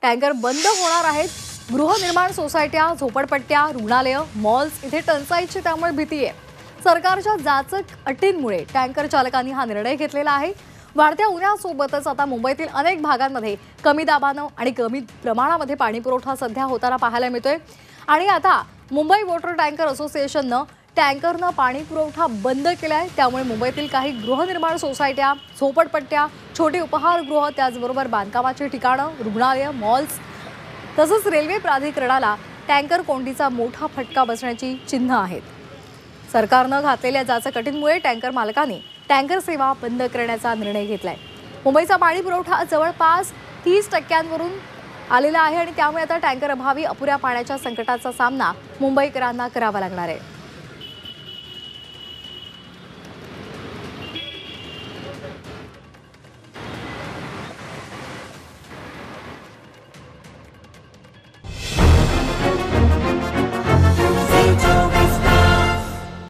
Tanker बंद होणार आहेत। गृहनिर्माण सोसायट्या, झोपडपट्ट्या, रुग्णालयं, मॉल्स इथे टंचाईची त्यामुळे भीती आहे। सरकारच्या जाचक अटींमुळे टँकर चालकांनी हा निर्णय घेतलेला आहे। वाढत्या उन्हासोबतच आता मुंबईतील अनेक भागांमध्ये कमी दाबानं आणि कमी प्रमाणामध्ये पाणी पुरवठा सध्या होताना पाहायला मिळतोय। आणि आता मुंबई वॉटर टँकर असोसिएशननं टँकरनं पाणी पुरवठा बंद केलाय। त्यामुळे मुंबईतील काही गृहनिर्माण सोसायट्या, झोपडपट्ट्या, छोटी उपहारगृह, त्याचबरोबर बांधकामाची ठिकाणं, रुग्णालय, मॉल्स तसंच रेल्वे प्राधिकरणाला टँकर कोंडीचा मोठा फटका बसण्याची चिन्ह आहेत। सरकारनं घातलेल्या जाचक अटींमुळे टँकर मालकांनी टँकर सेवा बंद करण्याचा निर्णय घेतलाय। मुंबईचा पाणी पुरवठा जवळपास 30% आलेला आहे आणि त्यामुळे आता टँकर अभावी अपुऱ्या पाण्याच्या संकटाचा सामना मुंबईकरांना करावा लागणार आहे।